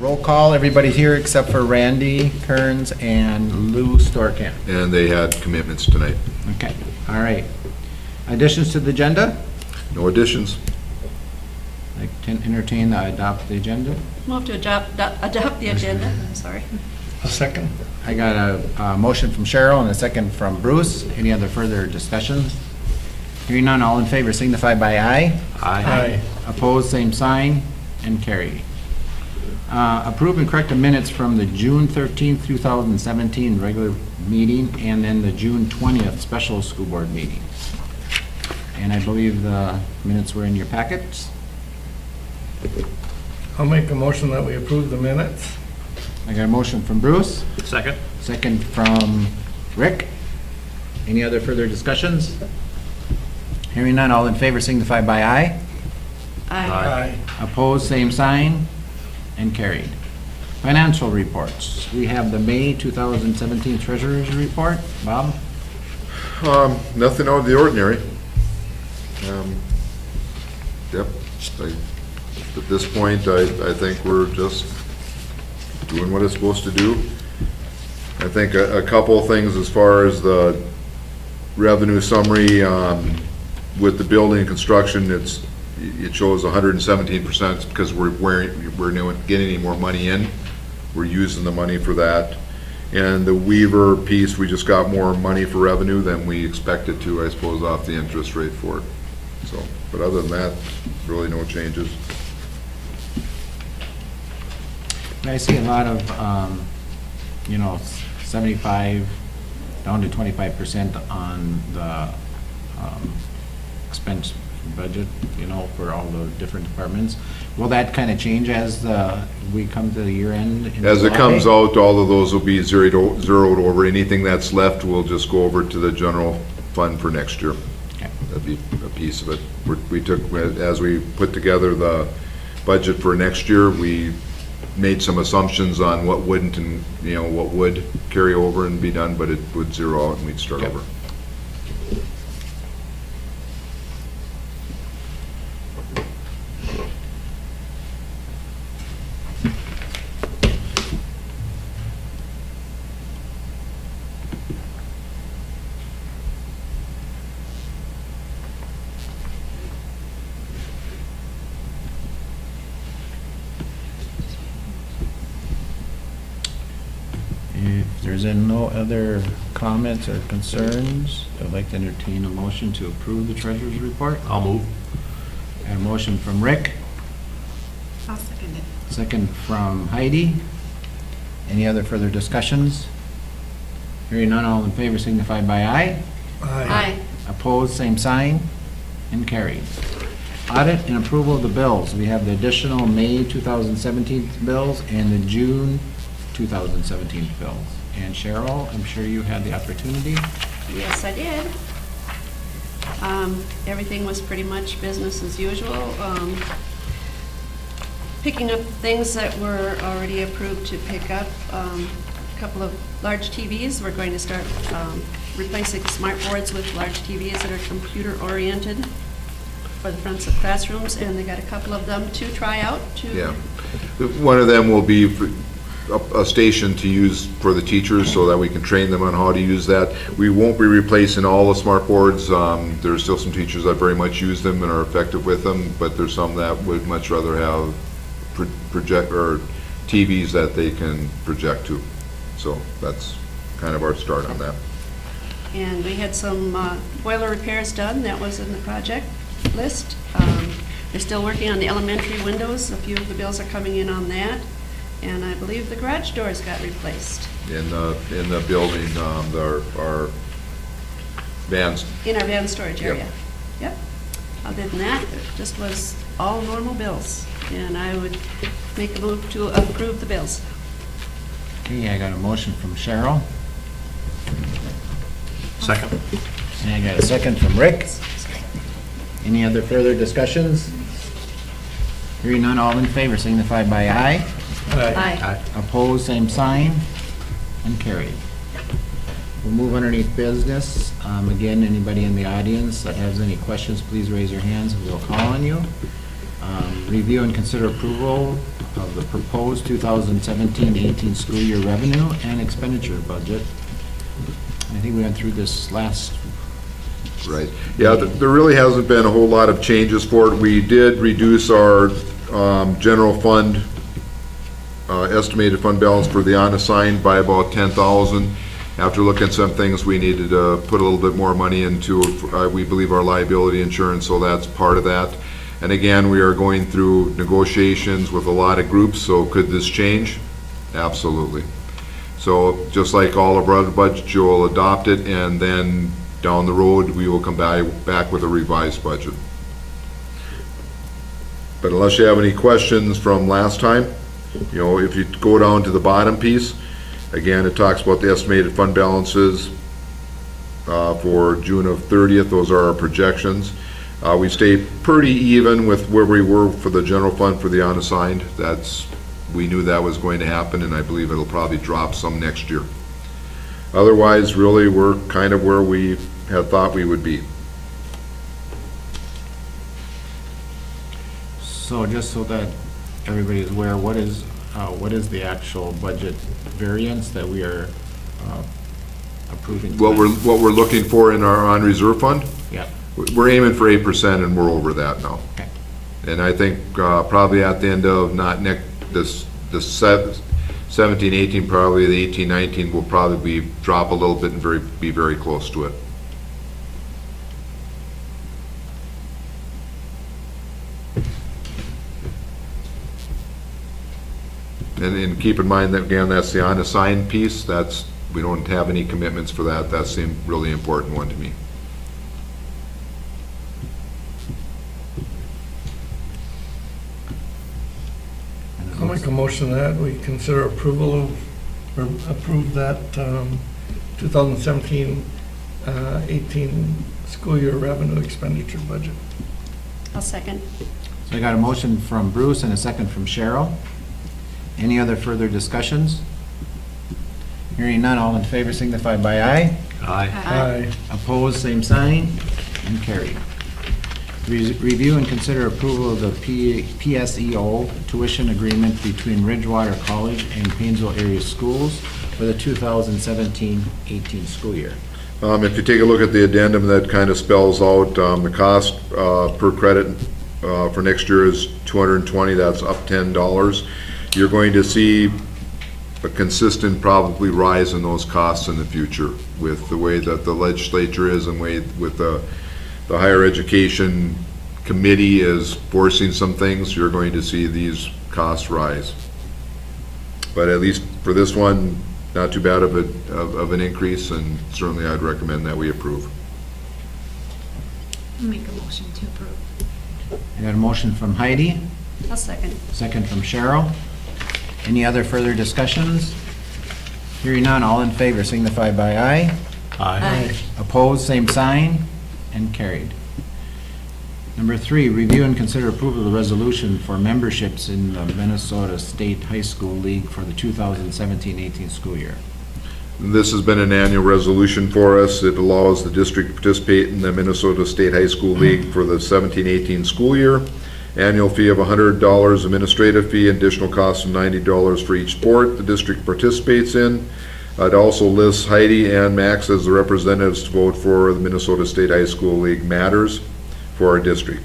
Roll call, everybody's here except for Randy Kearns and Lou Storkamp. And they had commitments tonight. Okay, all right. Additions to the agenda? No additions. Like to entertain, adopt the agenda? Move to adopt the agenda, I'm sorry. A second. I got a motion from Cheryl and a second from Bruce. Any other further discussions? Hearing none, all in favor signify by aye. Aye. Opposed, same sign, and carry. Approve and correct the minutes from the June 13th, 2017 regular meeting and then the June 20th special school board meeting. And I believe the minutes were in your packets. I'll make a motion that we approve the minutes. I got a motion from Bruce, Second. second from Rick. Any other further discussions? Hearing none, all in favor signify by aye. Aye. Opposed, same sign, and carried. Financial reports. We have the May 2017 Treasurer's Report. Bob? Nothing out of the ordinary. Yep. At this point, I think we're just doing what it's supposed to do. I think a couple of things as far as the revenue summary, with the building and construction, it shows 117% because we're not getting any more money in. We're using the money for that. And the Weaver piece, we just got more money for revenue than we expected to, I suppose, off the interest rate for it. So, but other than that, really no changes. I see a lot of, 75 down to 25% on the expense budget, for all the different departments. Will that kind of change as we come to the year end? As it comes out, all of those will be zeroed over. Anything that's left will just go over to the general fund for next year. Okay. That'd be a piece of it. We took, as we put together the budget for next year, we made some assumptions on what wouldn't and, what would carry over and be done, but it would zero out and we'd start over. If there's no other comments or concerns, I'd like to entertain a motion to approve the treasurer's report. I'll move. And a motion from Rick, I'll second it. second from Heidi. Any other further discussions? Hearing none, all in favor signify by aye. Aye. Opposed, same sign, and carried. Audit and approval of the bills. We have the additional May 2017 bills and the June 2017 bills. And Cheryl, I'm sure you had the opportunity. Yes, I did. Everything was pretty much business as usual. Picking up things that were already approved to pick up. A couple of large TVs. We're going to start replacing smart boards with large TVs that are computer oriented for the fronts of classrooms, and they got a couple of them to try out. Yeah. One of them will be a station to use for the teachers so that we can train them on how to use that. We won't be replacing all the smart boards. There's still some teachers that very much use them and are effective with them, but there's some that would much rather have project or TVs that they can project to. So that's kind of our start on that. And we had some boiler repairs done. That was in the project list. They're still working on the elementary windows. A few of the bills are coming in on that. And I believe the garage doors got replaced. In the building, our vans. In our van storage Yep. area. Yep. Other than that, it just was all normal bills. And I would make a move to approve the bills. Okay, I got a motion from Cheryl, Second. and I got a second from Rick. Any other further discussions? Hearing none, all in favor signify by aye. Aye. Opposed, same sign, and carried. We'll move underneath business. Again, anybody in the audience that has any questions, please raise your hands and we'll call on you. Review and consider approval of the proposed 2017-18 school year revenue and expenditure budget. I think we went through this last. Right. Yeah, there really hasn't been a whole lot of changes for it. We did reduce our general fund, estimated fund balance for the unassigned by about 10,000. After looking at some things, we needed to put a little bit more money into, we believe, our liability insurance, so that's part of that. And again, we are going through negotiations with a lot of groups, so could this change? Absolutely. So just like all of our other budgets, you'll adopt it, and then down the road, we will come back with a revised budget. But unless you have any questions from last time, you know, if you go down to the bottom piece, again, it talks about the estimated fund balances for June of 30th. Those are our projections. We stay pretty even with where we were for the general fund for the unassigned. We knew that was going to happen, and I believe it'll probably drop some next year. Otherwise, really, we're kind of where we had thought we would be. So just so that everybody is aware, what is the actual budget variance that we are approving tonight? What we're looking for in our on-reserve fund? Yeah. We're aiming for 8%, and we're over that now. Okay. And I think probably at the end of this 17, 18, probably the 18, 19 will probably drop a little bit and be very close to it. And keep in mind that, again, that's the unassigned piece. We don't have any commitments for that. That seemed really important one to me. I'll make a motion that we consider approval of, or approve that 2017-18 school year revenue expenditure budget. I'll second. So I got a motion from Bruce and a second from Cheryl. Any other further discussions? Hearing none, all in favor signify by aye. Aye. Opposed, same sign, and carried. Review and consider approval of the PSEO tuition agreement between Ridgewater College and Paynesville area schools for the 2017-18 school year. If you take a look at the addendum, that kind of spells out the cost per credit for next year is $220. That's up $10. You're going to see a consistent probably rise in those costs in the future with the way that the legislature is and with the higher education committee is forcing some things. You're going to see these costs rise. But at least for this one, not too bad of an increase, and certainly I'd recommend that we approve. I'll make a motion to approve. I got a motion from Heidi, I'll second. second from Cheryl. Any other further discussions? Hearing none, all in favor signify by aye. Aye. Opposed, same sign, and carried. Number 3, review and consider approval of the resolution for memberships in the Minnesota State High School League for the 2017-18 school year. This has been an annual resolution for us. It allows the district to participate in the Minnesota State High School League for the 17-18 school year. Annual fee of $100, administrative fee, additional cost of $90 for each sport the district participates in. It also lists Heidi and Max as the representatives to vote for the Minnesota State High School League matters for our district.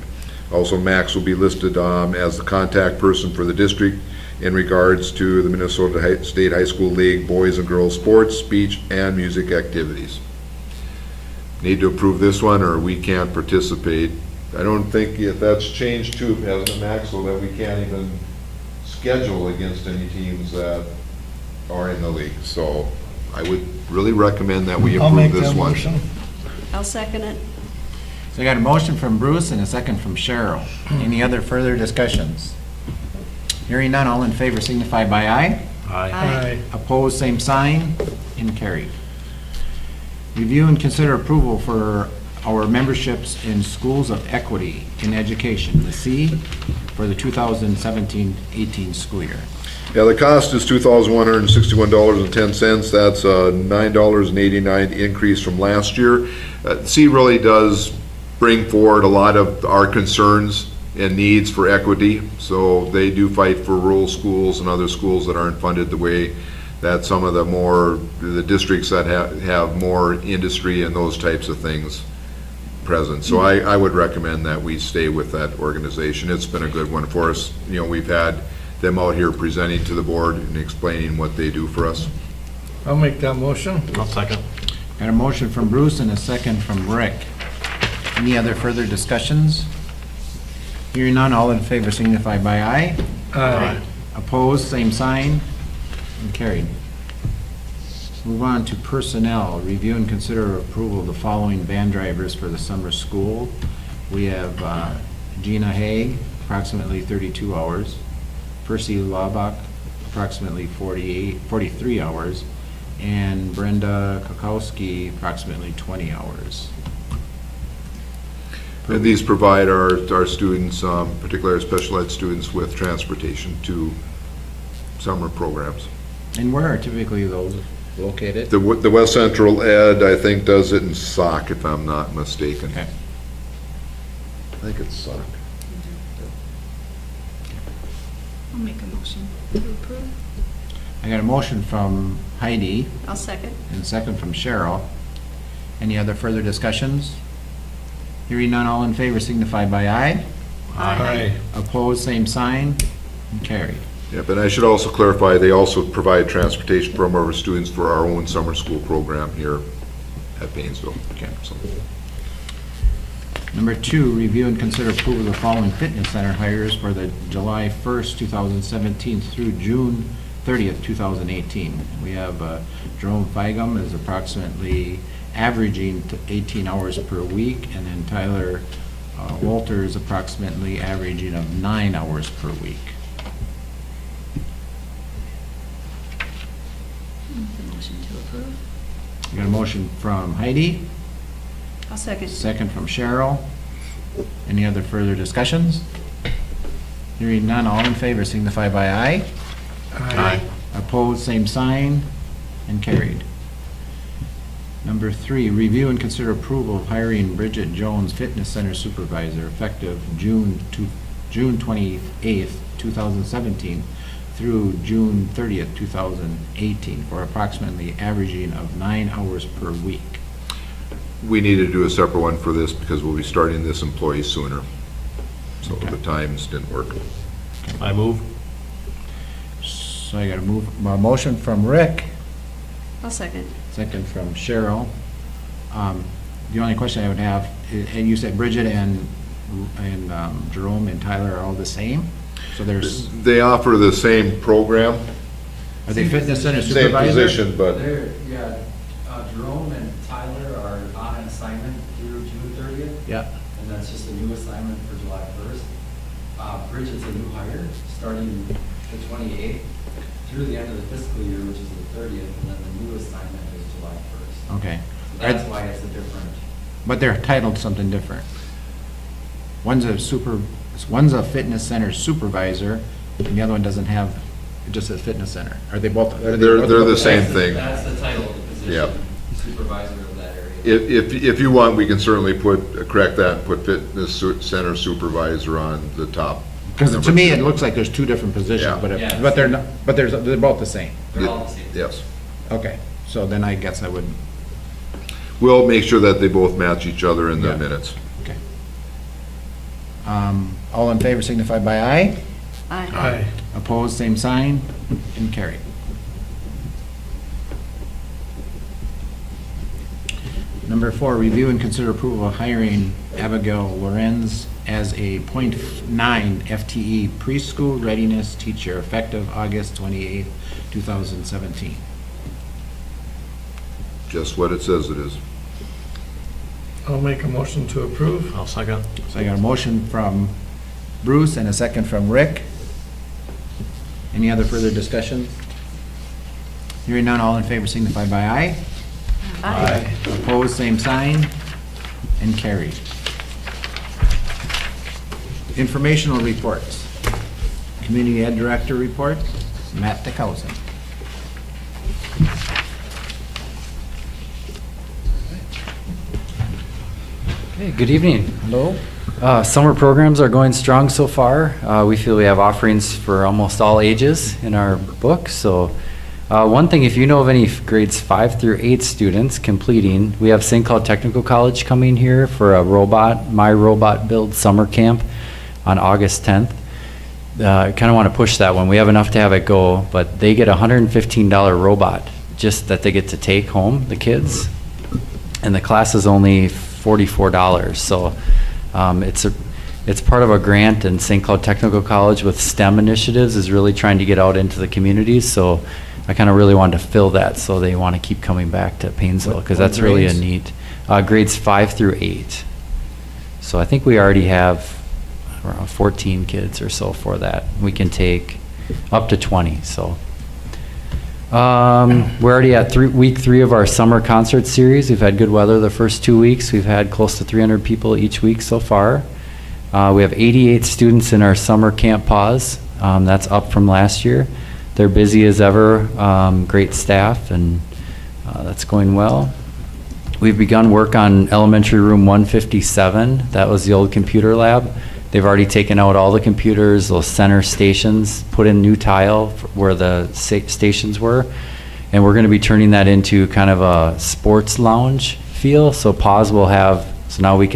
Also, Max will be listed as the contact person for the district in regards to the Minnesota State High School League boys and girls sports, speech, and music activities. Need to approve this one or we can't participate. I don't think if that's changed too, hasn't it, Max, so that we can't even schedule against any teams that are in the league. So I would really recommend that we I'll make approve this that one. motion. I'll second it. So I got a motion from Bruce and a second from Cheryl. Any other further discussions? Hearing none, all in favor signify by aye. Aye. Opposed, same sign, and carried. Review and consider approval for our memberships in Schools of Equity in Education, the C, for the 2017-18 school year. Yeah, the cost is $2,161.10. That's a $9.89 increase from last year. C really does bring forward a lot of our concerns and needs for equity. So they do fight for rural schools and other schools that aren't funded the way that some of the districts that have more industry and those types of things present. So I would recommend that we stay with that organization. It's been a good one for us. You know, we've had them out here presenting to the board and explaining what they do for us. I'll make that motion. I'll second. Got a motion from Bruce and a second from Rick. Any other further discussions? Hearing none, all in favor signify by aye. Aye. Opposed, same sign, and carried. Move on to personnel. Review and consider approval of the following van drivers for the summer school. We have Gina Haig, approximately 32 hours. Percy Laubach, approximately 43 hours. And Brenda Kokowski, approximately 20 hours. And these provide our students, particularly our special ed students, with transportation to summer programs. And where are typically those located? The West Central Ed, I think, does it in Sauk, if I'm not mistaken. Okay. I think it's Sauk. I'll make a motion to approve. I got a motion from Heidi I'll second. and a second from Cheryl. Any other further discussions? Hearing none, all in favor signify by aye. Aye. Opposed, same sign, and carried. Yep, and I should also clarify, they also provide transportation from our students for our own summer school program here at Paynesville. Okay. So, Number 2, review and consider approval of the following fitness center hires for the July 1st, 2017 through June 30th, 2018. We have Jerome Feigum is approximately averaging to 18 hours per week, and then Tyler Walter is approximately averaging of 9 hours per week. Make a motion to approve. We got a motion from Heidi, I'll second. second from Cheryl. Any other further discussions? Hearing none, all in favor signify by aye. Aye. Opposed, same sign, and carried. Number 3, review and consider approval of hiring Bridget Jones, Fitness Center Supervisor, effective June 28th, 2017 through June 30th, 2018, for approximately averaging of 9 hours per week. we need to do a separate one for this because we'll be starting this employee sooner. So Okay. the times didn't work. I move. So I got a motion from Rick, I'll second. second from Cheryl. The only question I would have, and you said Bridget and Jerome and Tyler are all the same? So there's, They offer the same program, are they fitness center same supervisor? position, but Jerome and Tyler are on an assignment through June 30th, Yeah, and that's just a new assignment for July 1st. Bridget's a new hire, starting the 28th through the end of the fiscal year, which is the 30th, and then the new assignment is July 1st. okay. So that's why it's a different, But they're titled something different. One's a fitness center supervisor, and the other one doesn't have, it just says fitness center. Are they both? They're the same thing. that's the title of the position, Yep. supervisor of that area. if you want, we can certainly correct that and put fitness center supervisor on the top. Because to me, it looks like there's two different positions, Yeah. but Yeah. but they're not, but they're both the same. They're all the same. Yes. Okay, so then I guess I would, We'll make sure that they both match each other in the Yeah. minutes. okay. All in favor signify by aye. Aye. Opposed, same sign, and carried. Number 4, review and consider approval of hiring Abigail Lorenz as a .9 FTE preschool readiness teacher effective August 28th, 2017. Just what it says it is. I'll make a motion to approve. I'll second. So I got a motion from Bruce and a second from Rick. Any other further discussion? Hearing none, all in favor signify by aye. Aye. Opposed, same sign, and carried. Informational reports. Community Ed Director report, Matt DeCouson. Okay, good evening. Hello? Summer programs are going strong so far. We feel we have offerings for almost all ages in our book. So one thing, if you know of any grades 5 through 8 students completing, we have St. Cloud Technical College coming here for a My Robot Build summer camp on August 10th. I kind of want to push that one. We have enough to have it go, but they get a $115 robot just that they get to take home, the kids. And the class is only $44. So it's part of a grant, and St. Cloud Technical College with STEM initiatives is really trying to get out into the communities. So I kind of really wanted to fill that, so they want to keep coming back to Paynesville, because that's really a neat. Grades 5 through 8. So I think we already have around 14 kids or so for that. We can take up to 20. So we're already at week 3 of our summer concert series. We've had good weather the first 2 weeks. We've had close to 300 people each week so far. We have 88 students in our summer camp pause. That's up from last year. They're busy as ever, great staff, and that's going well. We've begun work on elementary room 157. That was the old computer lab. They've already taken out all the computers, those center stations, put in new tile where the stations were, and we're going to be turning that into kind of a sports lounge feel. So pause will have, so now we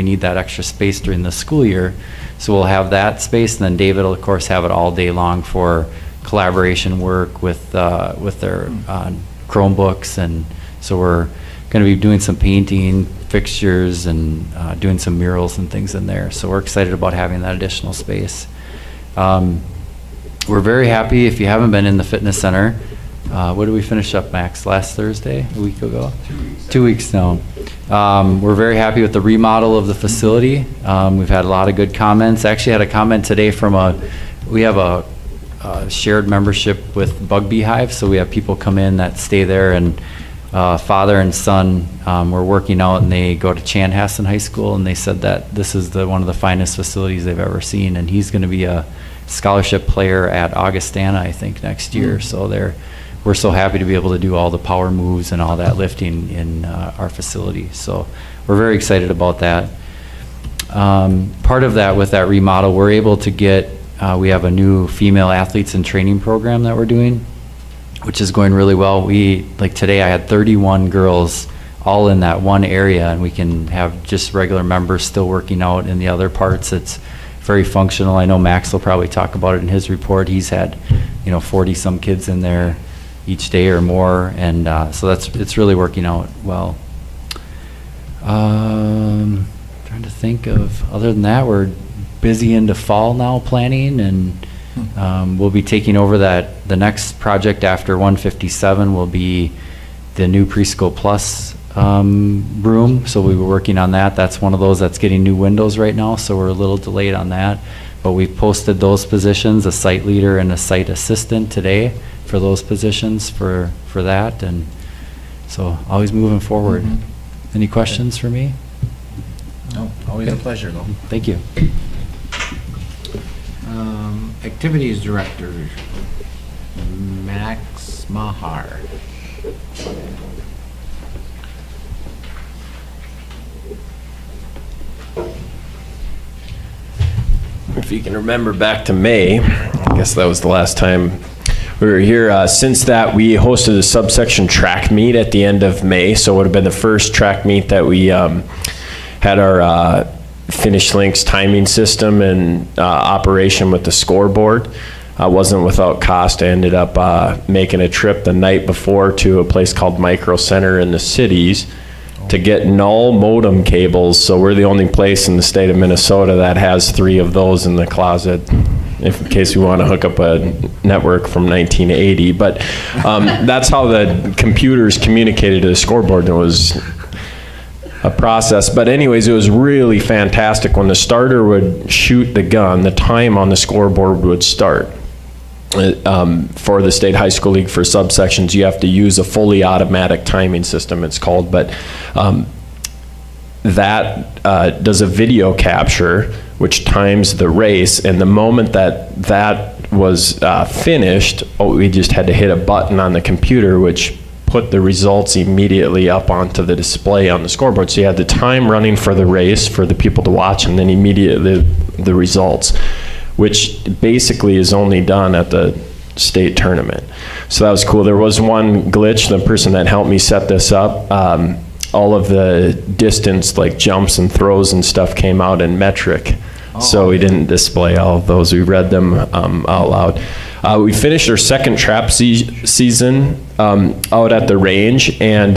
need that extra space during the school year, so we'll have that space, and then David will of course have it all day long for collaboration work with their Chromebooks. And so we're going to be doing some painting fixtures and doing some murals and things in there. So we're excited about having that additional space. We're very happy. If you haven't been in the fitness center, what did we finish up, Max, last Thursday, a week ago? 2 weeks now. We're very happy with the remodel of the facility. We've had a lot of good comments. Actually had a comment today from we have a shared membership with Bug Beehive, so we have people come in that stay there, and father and son were working out, and they go to Chanhassen High School, and they said that this is one of the finest facilities they've ever seen, and he's going to be a scholarship player at Augustana, I think, next year. So we're so happy to be able to do all the power moves and all that lifting in our facility. So we're very excited about that. Part of that, with that remodel, we're able to get, we have a new female athletes and training program that we're doing, which is going really well. Like today I had 31 girls all in that one area, and we can have just regular members still working out in the other parts. It's very functional. I know Max will probably talk about it in his report. He's had 40 some kids in there each day or more, and so it's really working out well. Trying to think of, other than that, we're busy into fall now planning, and we'll be taking over the next project after 157 will be the new Preschool Plus room. So we were working on that. That's one of those that's getting new windows right now, so we're a little delayed on that. But we've posted those positions, a site leader and a site assistant today for those positions for that. And so always moving forward. Any questions for me? No, always a pleasure, though. Thank you. Activities Director, Max Mahar. If you can remember back to May, I guess that was the last time we were here. Since that, we hosted a subsection track meet at the end of May, so it would have been the first track meet that we had our Finish Links timing system and operation with the scoreboard. Wasn't without cost. I ended up making a trip the night before to a place called Micro Center in the cities to get null modem cables. So we're the only place in the state of Minnesota that has 3 of those in the closet, if in case we want to hook up a network from 1980. But that's how the computers communicated to the scoreboard. It was a process. But anyways, it was really fantastic. When the starter would shoot the gun, the time on the scoreboard would start. For the State High School League for subsections, you have to use a fully automatic timing system, it's called. But that does a video capture, which times the race. And the moment that was finished, we just had to hit a button on the computer, which put the results immediately up onto the display on the scoreboard. So you had the time running for the race for the people to watch, and then immediately the results, which basically is only done at the state tournament. So that was cool. There was one glitch. The person that helped me set this up, all of the distance, like jumps and throws and stuff, came out in metric. So we didn't display all of those. We read them out loud. We finished our second trap season out at the range, and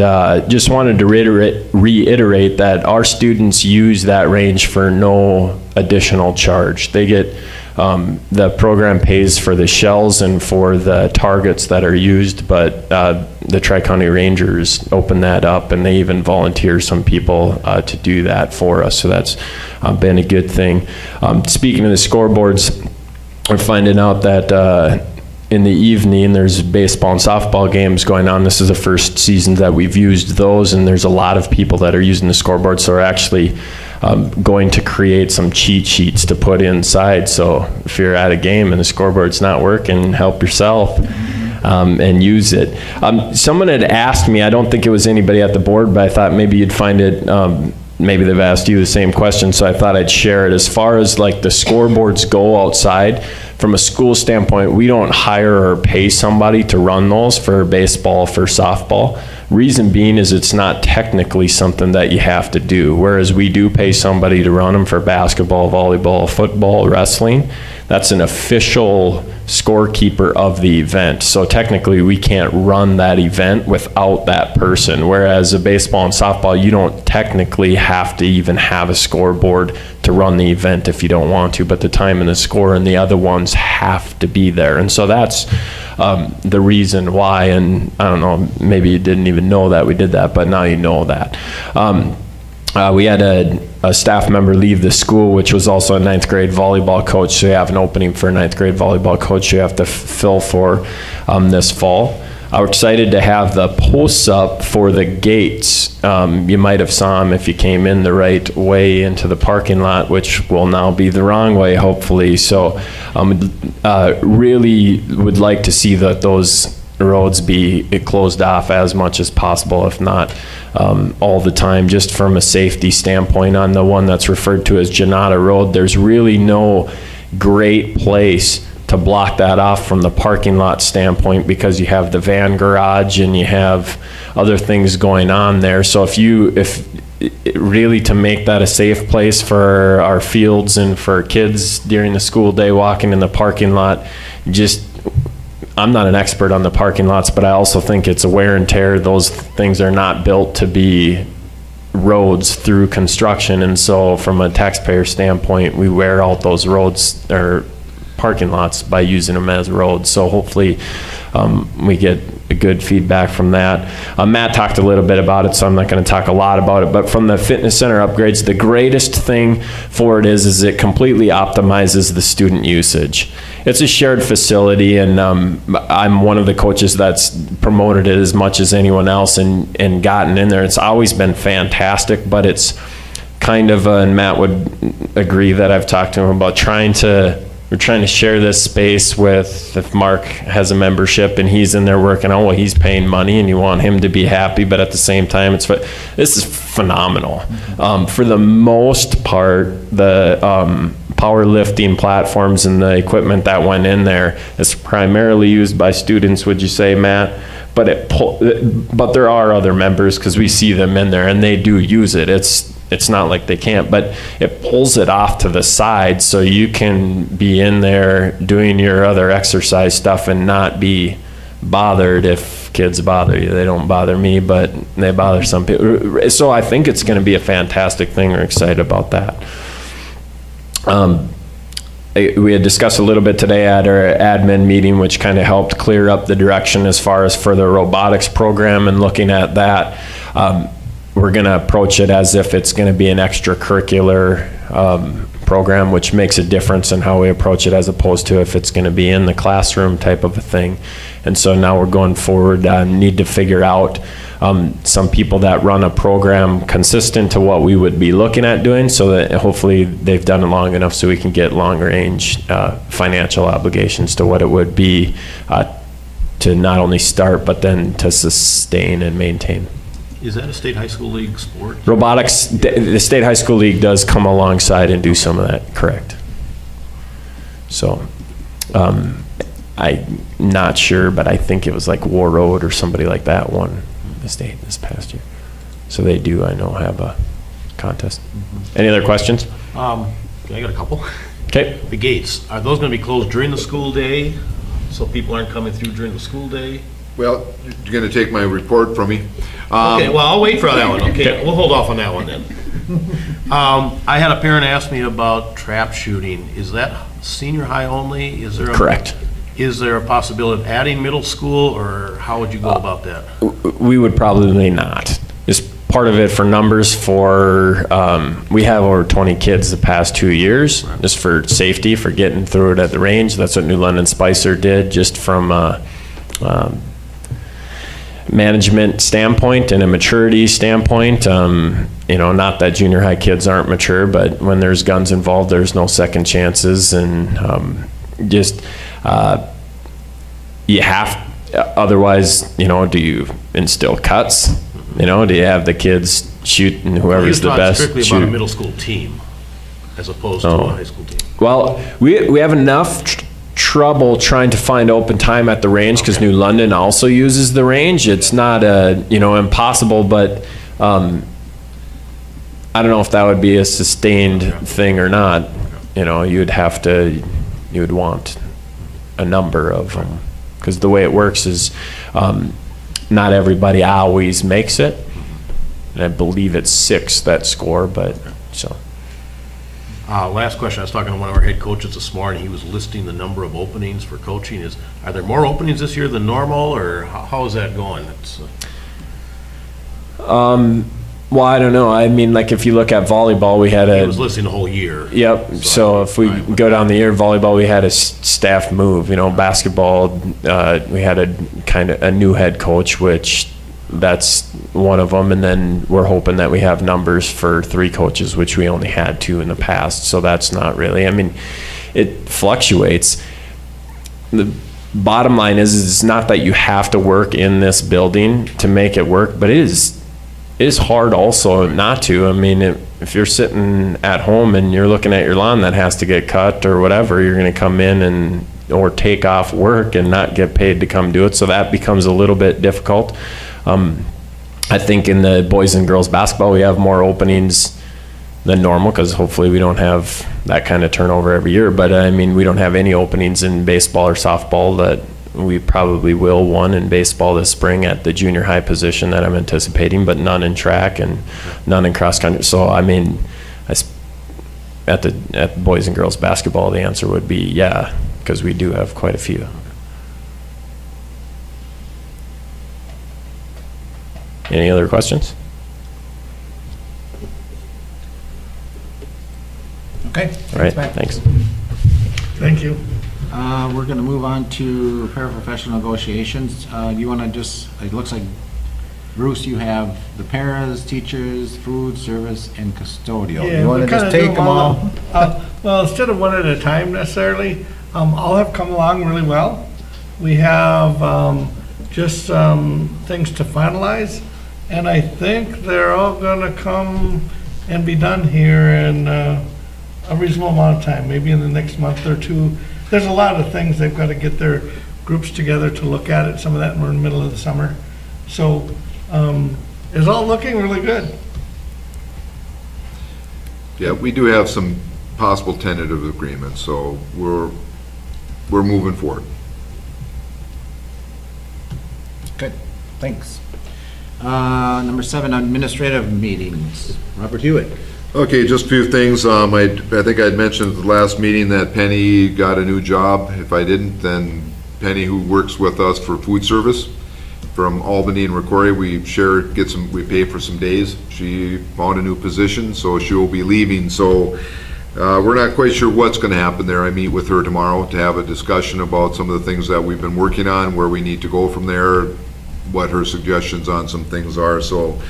just wanted to reiterate that our students use that range for no additional charge. They get, the program pays for the shells and for the targets that are used, but the Tri-County Rangers open that up, and they even volunteer some people to do that for us. So that's been a good thing. Speaking of the scoreboards, we're finding out that in the evening there's baseball and softball games going on. This is the first season that we've used those, and there's a lot of people that are using the scoreboard, so we're actually going to create some cheat sheets to put inside. So if you're at a game and the scoreboard's not working, help yourself and use it. Someone had asked me, I don't think it was anybody at the board, but I thought maybe you'd find it, maybe they've asked you the same question, so I thought I'd share it. As far as like the scoreboards go outside, from a school standpoint, we don't hire or pay somebody to run those for baseball, for softball. Reason being is it's not technically something that you have to do, whereas we do pay somebody to run them for basketball, volleyball, football, wrestling. That's an official scorekeeper of the event. So technically we can't run that event without that person. Whereas a baseball and softball, you don't technically have to even have a scoreboard to run the event if you don't want to, but the time and the score and the other ones have to be there. And so that's the reason why, and I don't know, maybe you didn't even know that we did that, but now you know that. We had a staff member leave the school, which was also a ninth grade volleyball coach. So you have an opening for a ninth grade volleyball coach you have to fill for this fall. We're excited to have the posts up for the gates. You might have saw them if you came in the right way into the parking lot, which will now be the wrong way, hopefully. So really would like to see that those roads be closed off as much as possible, if not all the time, just from a safety standpoint. On the one that's referred to as Janata Road, there's really no great place to block that off from the parking lot standpoint, because you have the van garage and you have other things going on there. So if really to make that a safe place for our fields and for kids during the school day walking in the parking lot, I'm not an expert on the parking lots, but I also think it's a wear and tear. Those things are not built to be roads through construction, and so from a taxpayer standpoint, we wear out those roads or parking lots by using them as roads. So hopefully we get a good feedback from that. Matt talked a little bit about it, so I'm not going to talk a lot about it, but from the fitness center upgrades, the greatest thing for it is it completely optimizes the student usage. It's a shared facility, and I'm one of the coaches that's promoted it as much as anyone else and gotten in there. It's always been fantastic, but it's kind of, and Matt would agree that I've talked to him about we're trying to share this space with, if Mark has a membership and he's in there working, well, he's paying money and you want him to be happy, but at the same time, this is phenomenal. For the most part, the powerlifting platforms and the equipment that went in there is primarily used by students, would you say, Matt? But there are other members, because we see them in there and they do use it. It's not like they can't, but it pulls it off to the side so you can be in there doing your other exercise stuff and not be bothered if kids bother you. They don't bother me, but they bother some people. So I think it's going to be a fantastic thing. We're excited about that. We had discussed a little bit today at our admin meeting, which kind of helped clear up the direction as far as for the robotics program, and looking at that. We're going to approach it as if it's going to be an extracurricular program, which makes a difference in how we approach it as opposed to if it's going to be in the classroom type of a thing. And so now we're going forward, need to figure out some people that run a program consistent to what we would be looking at doing, so that hopefully they've done it long enough so we can get longer range financial obligations to what it would be to not only start, but then to sustain and maintain. Is that a state high school league sport? Robotics, the State High School League does come alongside and do some of that, correct. So, I'm not sure, but I think it was like War Road or somebody like that won the state this past year. So they do, I know, have a contest. Any other questions? I got a couple. Okay. The gates, are those going to be closed during the school day, so people aren't coming through during the school day? Well, you're gonna take my report from me. Okay, well, I'll wait for that one, okay, we'll hold off on that one then. I had a parent ask me about trap shooting, is that senior high only? Is there? Correct. Is there a possibility of adding middle school, or how would you go about that? We would probably not. It's part of it for numbers for, we have over 20 kids the past 2 years, just for safety, for getting through it at the range. That's what New London Spicer did, just from management standpoint and a maturity standpoint. Not that junior high kids aren't mature, but when there's guns involved, there's no second chances, and you have, otherwise, do you instill cuts? Do you have the kids shoot and whoever's the best Strictly shoot? about a middle school team, as opposed to a high school team. Well, we have enough trouble trying to find open time at the range because New London also uses the range. It's not impossible, but I don't know if that would be a sustained thing or not. You would want a number of them, because the way it works is not everybody always makes it, and I believe it's 6 that score, but so. Last question, I was talking to one of our head coaches this morning, he was listing the number of openings for coaching. Are there more openings this year than normal, or how is that going? Well, I don't know. I mean, like, if you look at volleyball, we had He was listing the whole year. Yep. So if we go down the year, volleyball, we had a staff move. Basketball, we had a kind of a new head coach, which that's one of them. And then we're hoping that we have numbers for 3 coaches, which we only had 2 in the past. So that's not really, I mean, it fluctuates. The bottom line is it's not that you have to work in this building to make it work, but it is hard also not to. I mean, if you're sitting at home and you're looking at your lawn that has to get cut or whatever, you're going to come in or take off work and not get paid to come do it. So that becomes a little bit difficult. I think in the boys and girls basketball, we have more openings than normal because hopefully we don't have that kind of turnover every year. But I mean, we don't have any openings in baseball or softball. That we probably will one in baseball this spring at the junior high position that I'm anticipating, but none in track and none in cross country. So I mean, at boys and girls basketball, the answer would be yeah, because we do have quite a few. Any other questions? Okay. All right, Matt. thanks. Thank you. We're going to move on to paraprofessional negotiations. You want to just, it looks like, Bruce, you have the paras, teachers, food, service, and custodial. Yeah, You want we to just kinda do take them all? Well, instead of one at a time necessarily, all have come along really well. We have just things to finalize, and I think they're all gonna come and be done here in a reasonable amount of time, maybe in the next month or 2. There's a lot of things they've got to get their groups together to look at it. Some of that we're in the middle of the summer. So it's all looking really good. Yeah, we do have some possible tentative agreements, so we're moving forward. Good, thanks. Number 7, administrative meetings. Robert Hewitt. Okay, just a few things. I think I'd mentioned at the last meeting that Penny got a new job. If I didn't, then Penny, who works with us for food service from Albany and Rocori, we pay for some days. She found a new position, so she will be leaving. So we're not quite sure what's going to happen there. I meet with her tomorrow to have a discussion about some of the things that we've been working on, where we need to go from there, what her suggestions on some things are. So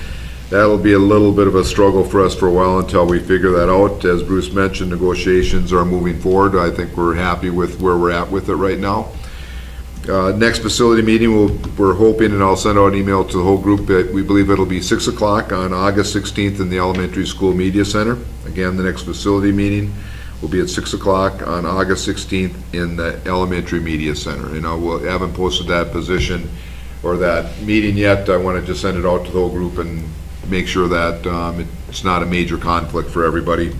that'll be a little bit of a struggle for us for a while until we figure that out. As Bruce mentioned, negotiations are moving forward. I think we're happy with where we're at with it right now. Next facility meeting, we're hoping, and I'll send out an email to the whole group, that we believe it'll be 6 o'clock on August 16th in the Elementary School Media Center. Again, the next facility meeting will be at 6 o'clock on August 16th in the Elementary Media Center. And I haven't posted that position or that meeting yet. I want to just send it out to the whole group and make sure that it's not a major conflict for everybody.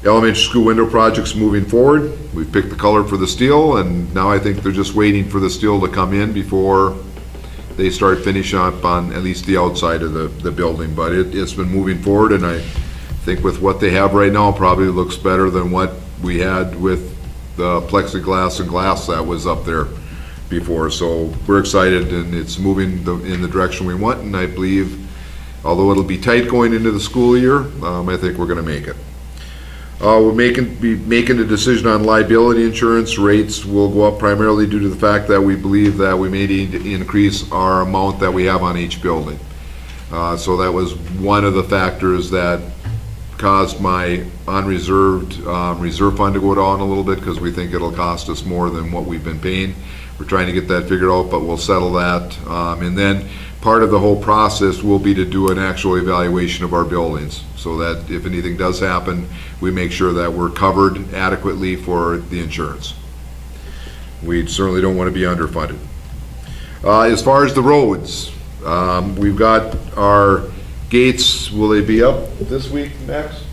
Elementary school window project's moving forward. We've picked the color for the steel, and now I think they're just waiting for the steel to come in before they start finishing up on at least the outside of the building. But it's been moving forward, and I think with what they have right now, probably looks better than what we had with the plexiglass and glass that was up there before. So we're excited, and it's moving in the direction we want, and I believe, although it'll be tight going into the school year, I think we're gonna make it. We'll be making a decision on liability insurance. Rates will go up primarily due to the fact that we believe that we may need to increase our amount that we have on each building. So that was one of the factors that caused my unreserved reserve fund to go down a little bit, because we think it'll cost us more than what we've been paying. We're trying to get that figured out, but we'll settle that. And then part of the whole process will be to do an actual evaluation of our buildings, so that if anything does happen, we make sure that we're covered adequately for the insurance. We certainly don't want to be underfunded. As far as the roads, we've got our gates. Will they be up this week, Max?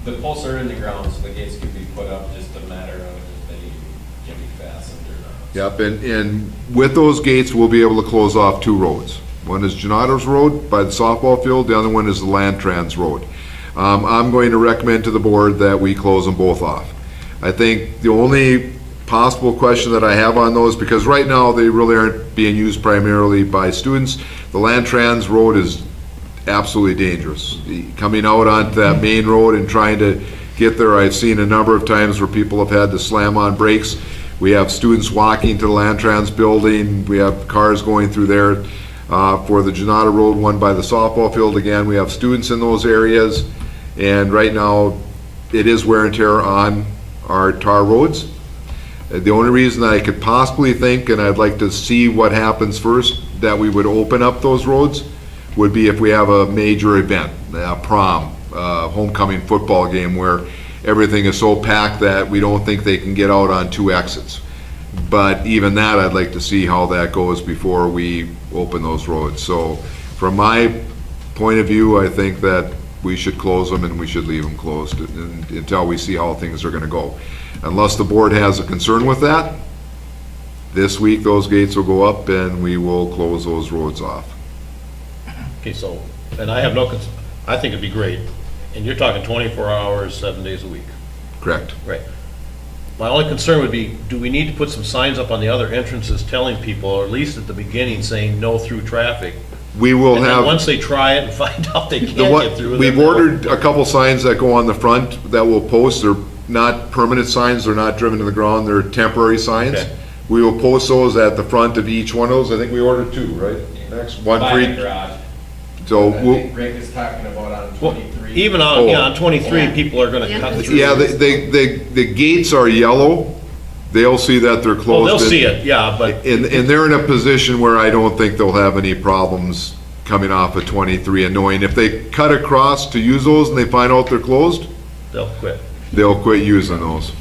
The posts are in the ground, so the gates can be put up, just a matter of if they can be fastened or not. Yep, and with those gates, we'll be able to close off 2 roads. One is Genato's Road by the softball field, the other one is the Land Trans Road. I'm going to recommend to the board that we close them both off. I think the only possible question that I have on those, because right now they really aren't being used primarily by students, the Land Trans Road is absolutely dangerous. Coming out onto that main road and trying to get there, I've seen a number of times where people have had to slam on brakes. We have students walking to the Land Trans building, we have cars going through there. For the Janata Road one by the softball field, again, we have students in those areas, and right now it is wear and tear on our tar roads. The only reason that I could possibly think, and I'd like to see what happens first, that we would open up those roads would be if we have a major event, a prom, homecoming football game, where everything is so packed that we don't think they can get out on 2 exits. But even that, I'd like to see how that goes before we open those roads. So from my point of view, I think that we should close them, and we should leave them closed until we see how things are gonna go. Unless the board has a concern with that, this week those gates will go up and we will close those roads off. Okay, so, and I have no, I think it'd be great, and you're talking 24 hours, 7 days a week. Correct. Right. My only concern would be, do we need to put some signs up on the other entrances telling people, or at least at the beginning, saying no through traffic? We will And then have. once they try it and find out they can't The one- get through. We've then they'll- ordered a couple signs that go on the front that will post. They're not permanent signs, they're not driven to the ground, they're temporary signs. Okay. We will post those at the front of each one of those. I think we ordered 2, right? Next, one for By the each. garage. So, I we'll, think Rick is talking about on Well, 23. even on, yeah, Oh. on 23, Yeah. people are gonna Yeah. cut through. yeah, the gates are yellow. They'll see that they're Well, closed. they'll see it, yeah, but, And they're in a position where I don't think they'll have any problems coming off of 23 and knowing if they cut across to use those and they find out they're closed, they'll quit. they'll quit using those.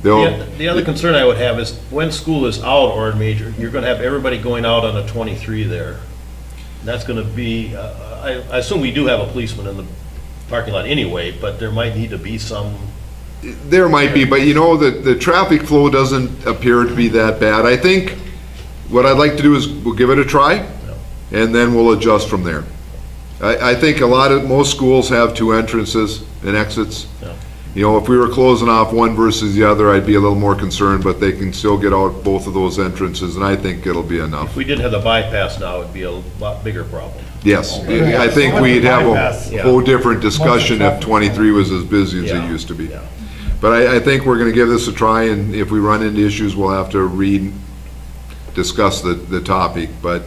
They'll, The other concern I would have is when school is out or major, you're gonna have everybody going out on a 23 there. That's gonna be, I assume we do have a policeman in the parking lot anyway, but there might need to be some, there might be, but you know, the traffic flow doesn't appear to be that bad. I think what I'd like to do is we'll give it a try and then we'll adjust from there. I think most schools have 2 entrances and exits. Yeah. You know, if we were closing off one versus the other, I'd be a little more concerned, but they can still get out both of those entrances, and I think it'll be enough. if we didn't have the bypass now, it'd be a lot bigger problem. Yes, I think we'd have Bypass, a yeah. whole different discussion if traffic. 23 was as busy as Yeah, it used to be. yeah. But I think we're gonna give this a try, and if we run into issues, we'll have to discuss the topic. But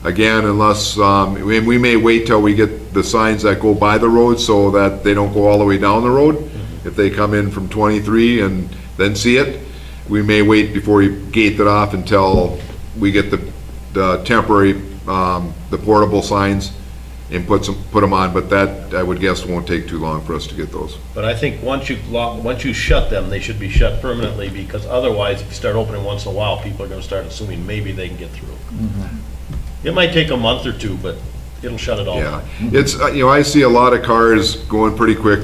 again, unless, we may wait till we get the signs that go by the road so that they don't go all the way down the road. If they come in from 23 and then see it, we may wait before we gate it off until we get the temporary, the portable signs and put them on, but that, I would guess, won't take too long for us to get those. But I think once you shut them, they should be shut permanently, because otherwise, if you start opening once in a while, people are gonna start assuming maybe they can get through. It might take a month or two, but it'll shut it all Yeah, down. it's, I see a lot of cars going pretty quick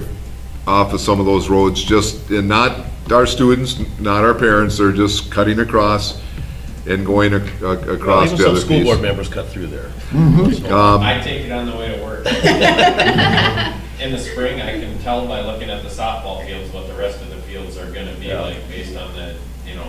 off of some of those roads, just, and not our students, not our parents, they're just cutting across and going Well, across even the some other school board piece. members cut through there. I take it on the way to work. In the spring, I can tell by looking at the softball fields what the rest of the fields are gonna be Yeah. like based on the,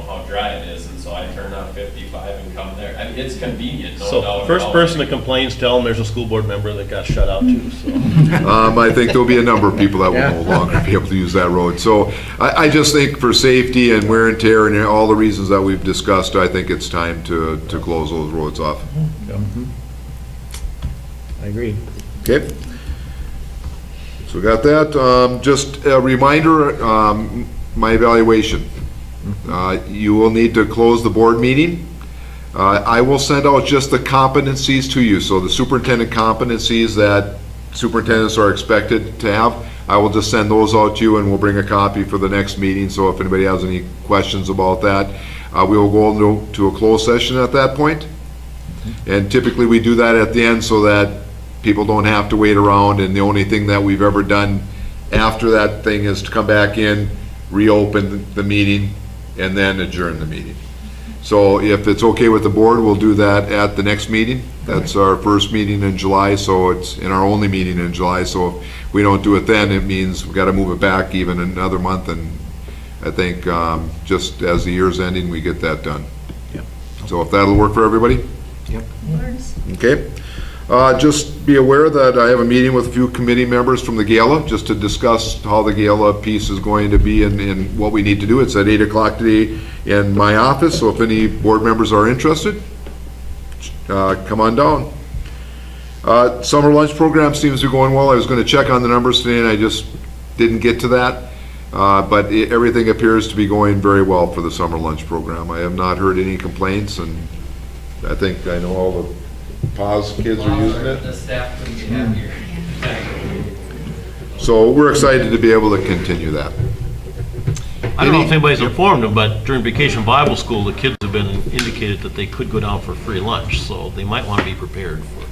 how dry it is, and so I turn off 55 and come there. I mean, it's convenient, no doubt So about it. first person that complains, tell them there's a school board member that got shut out too, so. I think there'll be a number of people that will no longer be able to use that road. So I just think for safety and wear and tear and all the reasons that we've discussed, I think it's time to close those roads off. I agree. Okay? So we got that. Just a reminder, my evaluation. You will need to close the board meeting. I will send out just the competencies to you, so the superintendent competencies that superintendents are expected to have, I will just send those out to you, and we'll bring a copy for the next meeting, so if anybody has any questions about that, we will go to a closed session at that point. And typically, we do that at the end so that people don't have to wait around, and the only thing that we've ever done after that thing is to come back in, reopen the meeting, and then adjourn the meeting. So if it's okay with the board, we'll do that at the next meeting. That's our first meeting in July, so it's in our only meeting in July. So if we don't do it then, it means we've got to move it back even another month. And I think just as the year's ending, we get that done. Yep. So if that'll work for everybody? Yep. Okay. Just be aware that I have a meeting with a few committee members from the gala, just to discuss how the gala piece is going to be and what we need to do. It's at 8 o'clock today in my office, so if any board members are interested, come on down. Summer lunch program seems to be going well. I was going to check on the numbers today, and I just didn't get to that. But everything appears to be going very well for the summer lunch program. I have not heard any complaints, and I think I know all the PAWS kids are using The it. staff couldn't be happier. So we're excited to be able to continue that. I don't know if anybody's informed them, but during Vacation Bible School, the kids have been indicated that they could go down for free lunch, so they might want to be prepared for it.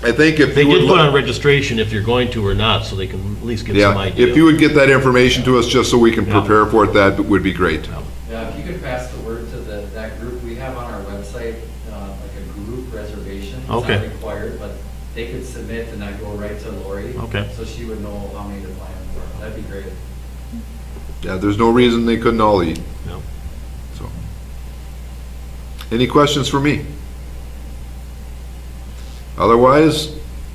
I think if They you did put on would, registration if you're going to or not, so they can at least get some yeah, idea. if you would get that information to us just so we can Yeah. prepare for it, that would be great. Yeah, if you could pass the word to that group we have on our website, like a group reservation. It's Okay. not required, but they could submit and then go right to Lori. Okay. So she would know how many to plan for. That'd be great. Yeah, there's no reason they couldn't all eat. No. So, any questions for me? Otherwise,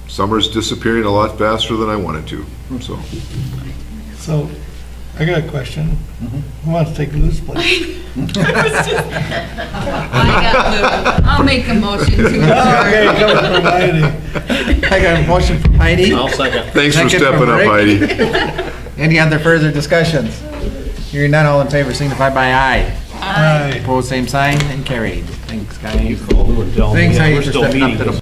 summer's disappearing a lot faster than I wanted to, so. So, I got a question. Who wants to take Lou's place? I'll make a motion to Okay, adjourn. coming from Heidi. I got a motion from Heidi. I'll second. Thanks for Second stepping from up, Rick. Heidi. Any other further discussions? Hearing none, all in favor signify by aye. Aye. Opposed, same sign, and carried. Thanks, guys. Thanks, Thanks, Heidi, We're for still stepping up meeting to the this